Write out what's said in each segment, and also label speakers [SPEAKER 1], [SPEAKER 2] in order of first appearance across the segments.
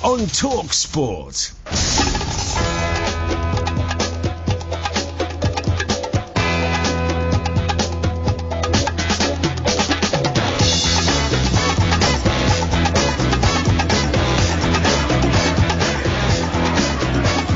[SPEAKER 1] on talkSPORT.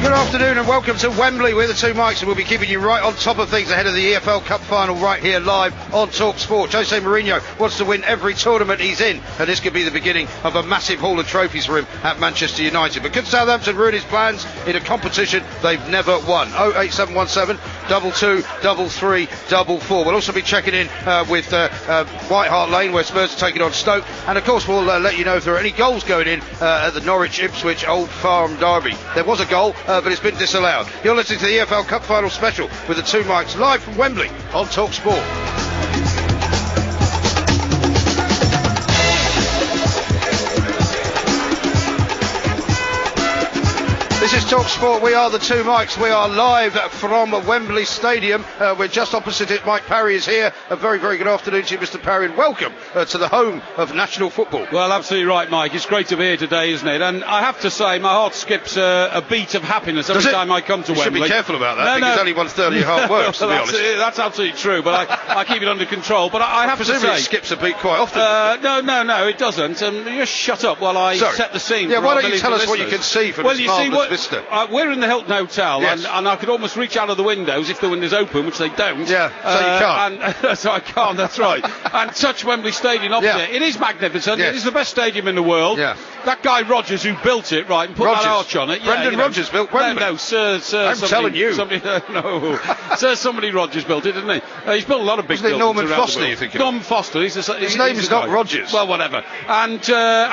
[SPEAKER 2] Good afternoon and welcome to Wembley. We're the two mics and we'll be keeping you right on top of things ahead of the EFL Cup final right here live on talkSPORT. Jose Mourinho wants to win every tournament he's in, and this could be the beginning of a massive haul of trophies for him at Manchester United. But could Southampton ruin his plans in a competition they've never won? 08717 22 33 44. We'll also be checking in with White Hart Lane, where Spurs are taking on Stoke, and of course we'll let you know if there are any goals going in at the Norwich-Ipswich Old Farm derby. There was a goal, but it's been disallowed. You're listening to the EFL Cup Final Special with the two mics live from Wembley on talkSPORT. This is talkSPORT. We are the two mics. We are live from Wembley Stadium. We're just opposite it. Mike Parry is here. A very, very good afternoon to you, Mr. Parry, and welcome to the home of national football.
[SPEAKER 3] Well, absolutely right, Mike. It's great to be here today, isn't it? And I have to say, my heart skips a beat of happiness every time I come to Wembley.
[SPEAKER 2] You should be careful about that, because only 1/3 of your heart works, to be honest.
[SPEAKER 3] That's absolutely true, but I keep it under control. But I have to say...
[SPEAKER 2] Presumably it skips a beat quite often.
[SPEAKER 3] No, it doesn't. You just shut up while I set the scene.
[SPEAKER 2] Yeah, why don't you tell us what you can see from this marvellous vista?
[SPEAKER 3] We're in the Hilton Hotel,
[SPEAKER 2] yes.
[SPEAKER 3] and I could almost reach out of the windows if the window's open, which they don't.
[SPEAKER 2] Yeah, so you can't.
[SPEAKER 3] And, so I can't, that's right. And touch Wembley Stadium opposite. Yeah. It is magnificent.
[SPEAKER 2] Yes.
[SPEAKER 3] It is the best stadium in the world.
[SPEAKER 2] Yeah.
[SPEAKER 3] That guy Rogers who built it, right, and put that arch on it.
[SPEAKER 2] Brendan Rodgers built Wembley.
[SPEAKER 3] No, Sir.
[SPEAKER 2] I'm telling you.
[SPEAKER 3] Somebody Rogers built it, didn't he? He's built a lot of big buildings.
[SPEAKER 2] Norman Foster, you think?
[SPEAKER 3] Norman Foster. His
[SPEAKER 2] name is not Rodgers.
[SPEAKER 3] Well, whatever. And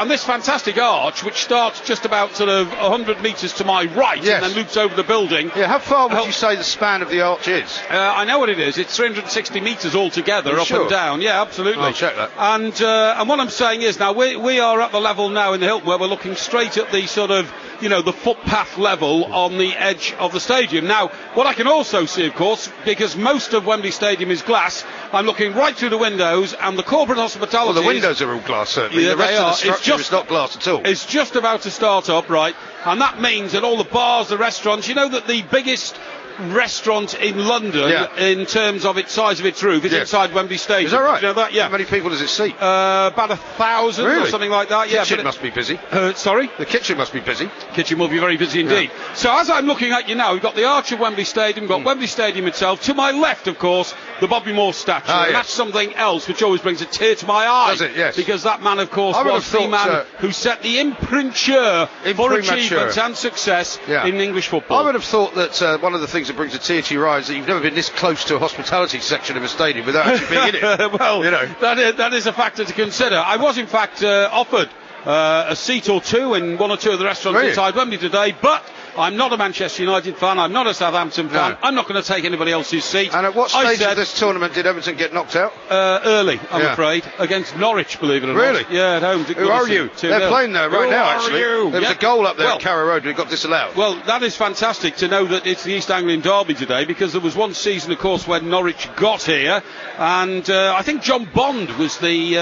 [SPEAKER 3] this fantastic arch, which starts just about sort of 100 metres to my right,
[SPEAKER 2] yes,
[SPEAKER 3] and then loops over the building.
[SPEAKER 2] Yeah, how far would you say the span of the arch is?
[SPEAKER 3] I know what it is. It's 360 metres altogether, up and down. Yeah, absolutely.
[SPEAKER 2] I'll check that.
[SPEAKER 3] And what I'm saying is now we are at the level now in the Hilton where we're looking straight at the sort of, the footpath level on the edge of the stadium. Now, what I can also see, of course, because most of Wembley Stadium is glass, I'm looking right through the windows, and the corporate hospitality...
[SPEAKER 2] Well, the windows are all glass, certainly.
[SPEAKER 3] Yeah,
[SPEAKER 2] the rest of the structure is not glass at all.
[SPEAKER 3] It's just about to start up, right? And that means that all the bars, the restaurants, that the biggest restaurant in London, in terms of its size of its roof, is inside Wembley Stadium.
[SPEAKER 2] Is that right?
[SPEAKER 3] You know that? Yeah.
[SPEAKER 2] How many people does it seat?
[SPEAKER 3] About 1,000 or something like that.
[SPEAKER 2] The kitchen must be busy.
[SPEAKER 3] Sorry?
[SPEAKER 2] The kitchen must be busy.
[SPEAKER 3] Kitchen will be very busy indeed. Yeah. So as I'm looking at you now, we've got the arch of Wembley Stadium, we've got Wembley Stadium itself. To my left, of course, the Bobby Moore statue. And that's something else which always brings a tear to my eye.
[SPEAKER 2] Does it? Yes.
[SPEAKER 3] Because that man, of course, was the man who set the imprimatur for achievement and success in English football.
[SPEAKER 2] I would have thought that one of the things that brings a tear to your eye is that you've never been this close to a hospitality section of a stadium without actually being in it.
[SPEAKER 3] Well, that is a factor to consider. I was, in fact, offered a seat or two in one or two of the restaurants inside Wembley today, but I'm not a Manchester United fan, I'm not a Southampton fan, I'm not going to take anybody else's seat.
[SPEAKER 2] And at what stage of this tournament did Everton get knocked out?
[SPEAKER 3] Early, I'm afraid, against Norwich, believe it or not.
[SPEAKER 2] Really?
[SPEAKER 3] Yeah, at home.
[SPEAKER 2] Who are you? They're playing there right now, actually. There was a goal up there at Carrow Road, but it got disallowed.
[SPEAKER 3] Well, that is fantastic to know that it's the East Anglian derby today, because there was one season, of course, when Norwich got here, and I think John Bond was the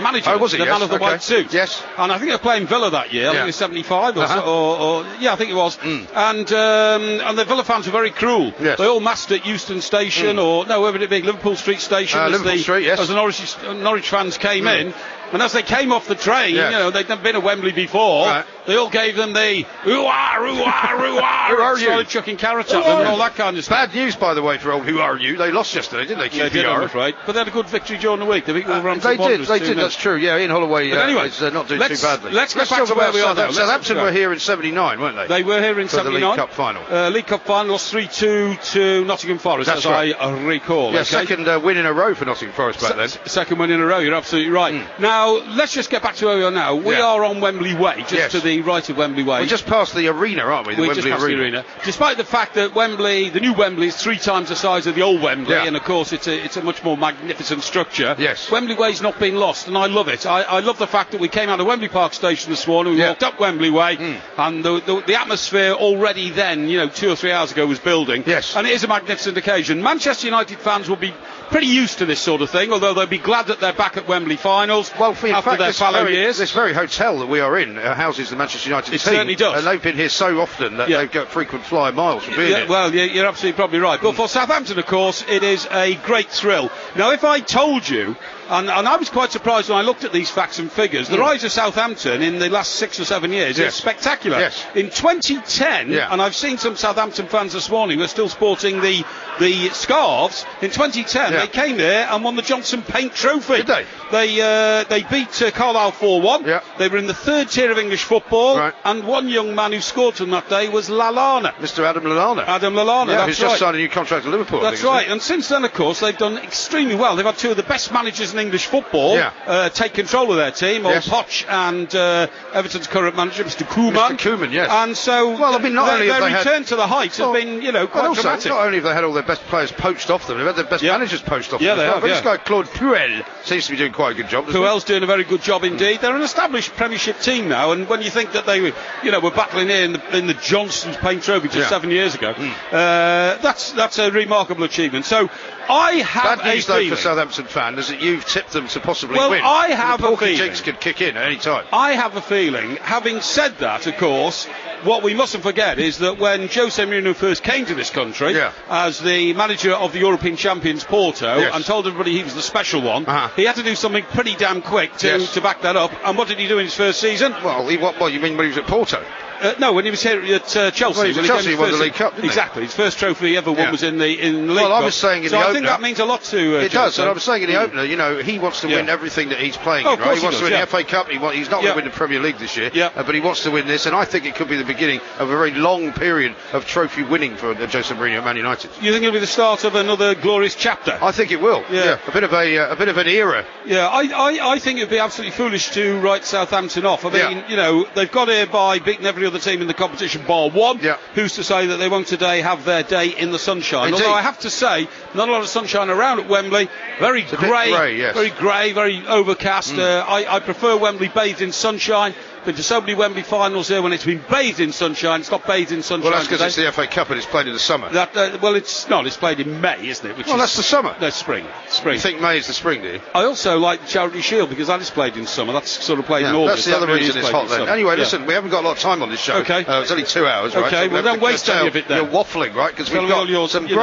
[SPEAKER 3] manager.
[SPEAKER 2] Oh, was he?
[SPEAKER 3] The man of the white suit.
[SPEAKER 2] Yes.
[SPEAKER 3] And I think they were playing Villa that year. I think it was 75 or I think it was. And the Villa fans were very cruel.
[SPEAKER 2] Yes.
[SPEAKER 3] They all massed at Euston Station, wherever it be, Liverpool Street Station, as the Norwich fans came in. And as they came off the train, they'd never been to Wembley before. Right. They all gave them the "Ooh-ah, ooh-ah, ooh-ah,"
[SPEAKER 2] Who are you?
[SPEAKER 3] Started chucking carrots at them and all that kind of stuff.
[SPEAKER 2] Bad news, by the way, for old Who Are You? They lost yesterday, didn't they?
[SPEAKER 3] They did, I'm afraid. But they had a good victory during the week. They beat Wolverhampton
[SPEAKER 2] Wanderers. They did. That's true. Yeah, Ian Holloway is not doing too badly.
[SPEAKER 3] Let's get back to where we are now.
[SPEAKER 2] Southampton were here in '79, weren't they?
[SPEAKER 3] They were here in '79.
[SPEAKER 2] The League Cup final.
[SPEAKER 3] League Cup final lost 3-2 to Nottingham Forest,
[SPEAKER 2] that's right.
[SPEAKER 3] I recall.
[SPEAKER 2] Yeah, second win in a row for Nottingham Forest back then.
[SPEAKER 3] Second win in a row. You're absolutely right. Now let's just get back to where we are now. We are on Wembley Way, just to the right of Wembley Way.
[SPEAKER 2] We're just past the arena, aren't we?
[SPEAKER 3] We're just past the arena. Despite the fact that the new Wembley is 3 times the size of the old Wembley, and of course it's a much more magnificent structure.
[SPEAKER 2] Yes.
[SPEAKER 3] Wembley Way's not been lost, and I love it. I love the fact that we came out of Wembley Park Station this morning, we walked up Wembley Way, and the atmosphere already then, 2 or 3 hours ago was building.
[SPEAKER 2] Yes.
[SPEAKER 3] And it is a magnificent occasion. Manchester United fans will be pretty used to this sort of thing, although they'll be glad that they're back at Wembley finals after their fallow years.
[SPEAKER 2] This very hotel that we are in houses the Manchester United team.
[SPEAKER 3] It certainly does.
[SPEAKER 2] And they've been here so often that they've got frequent flyer miles from being here.
[SPEAKER 3] Well, you're absolutely probably right. But for Southampton, of course, it is a great thrill. Now, if I told you, and I was quite surprised when I looked at these facts and figures, the rise of Southampton in the last 6 or 7 years is spectacular.
[SPEAKER 2] Yes.
[SPEAKER 3] In 2010, and I've seen some Southampton fans this morning who are still sporting the scarves. In 2010, they came there and won the Johnson Paint Trophy.
[SPEAKER 2] Did they?
[SPEAKER 3] They beat Carlisle 4-1.
[SPEAKER 2] Yeah.
[SPEAKER 3] They were in the third tier of English football.
[SPEAKER 2] Right.
[SPEAKER 3] And one young man who scored from that day was Lallana.
[SPEAKER 2] Mr. Adam Lallana.
[SPEAKER 3] Adam Lallana,
[SPEAKER 2] yeah,
[SPEAKER 3] that's
[SPEAKER 2] who's
[SPEAKER 3] right.
[SPEAKER 2] just signed a new contract at Liverpool.
[SPEAKER 3] That's right. And since then, of course, they've done extremely well. They've had two of the best managers in English football take control of their team, old Poch and Everton's current manager, Mr. Koeman.
[SPEAKER 2] Mr. Koeman, yes.
[SPEAKER 3] And so their return to the heights has been, quite dramatic.
[SPEAKER 2] Not only have they had all their best players poached off them, they've had their best managers poached off them.
[SPEAKER 3] They have,
[SPEAKER 2] This guy, Claude Puel, seems to be doing quite a good job.
[SPEAKER 3] Puel's doing a very good job indeed. They're an established Premiership team now, and when you think that they were battling here in the Johnson's Paint Trophy just 7 years ago, that's a remarkable achievement. So I have
[SPEAKER 2] bad news,
[SPEAKER 3] a feeling,
[SPEAKER 2] though, for Southampton fans, is that you've tipped them to possibly
[SPEAKER 3] well,
[SPEAKER 2] win.
[SPEAKER 3] I have a feeling.
[SPEAKER 2] Jinx could kick in at any time.
[SPEAKER 3] I have a feeling, having said that, of course, what we mustn't forget is that when Jose Mourinho first came to this country as the manager of the European champions Porto and told everybody he was the special one, he had to do something pretty damn quick to back that up. And what did he do in his first season?
[SPEAKER 2] Well, what you mean when he was at Porto?
[SPEAKER 3] No, when he was here at Chelsea.
[SPEAKER 2] Well, he was at Chelsea, he won the League Cup, didn't he?
[SPEAKER 3] Exactly. His first trophy he ever won was in the League Cup.
[SPEAKER 2] Well, I was saying in the opener,
[SPEAKER 3] I think that means a lot to
[SPEAKER 2] it does, and I was saying in the opener, he wants to win everything that he's playing in, right? He wants to win the FA Cup, he's not going to win the Premier League this year, but he wants to win this, and I think it could be the beginning of a very long period of trophy winning for Jose Mourinho at Man United.
[SPEAKER 3] You think it'll be the start of another glorious chapter?
[SPEAKER 2] I think it will, a bit of an era.
[SPEAKER 3] Yeah, I think it would be absolutely foolish to write Southampton off. I mean, they've got here by beating every other team in the competition bar one. Who's to say that they won't today have their day in the sunshine?
[SPEAKER 2] Indeed.
[SPEAKER 3] Although I have to say, not a lot of sunshine around at Wembley. Very grey, very grey, very overcast. I prefer Wembley bathed in sunshine. Been to so many Wembley finals here when it's been bathed in sunshine. It's not bathed in sunshine.
[SPEAKER 2] Well, that's because it's the FA Cup and it's played in the summer.
[SPEAKER 3] Well, it's not. It's played in May, isn't it?
[SPEAKER 2] That's the summer.
[SPEAKER 3] No, spring.
[SPEAKER 2] You think May is the spring, do you?
[SPEAKER 3] I also like the Charity Shield because that is played in summer. That's sort of played in August.
[SPEAKER 2] That's the other reason it's hot then. Anyway, listen, we haven't got a lot of time on this show.
[SPEAKER 3] Okay.
[SPEAKER 2] It's only 2 hours, right?
[SPEAKER 3] Okay, well, don't waste any of it then.
[SPEAKER 2] You're waffling, right? Because we've got some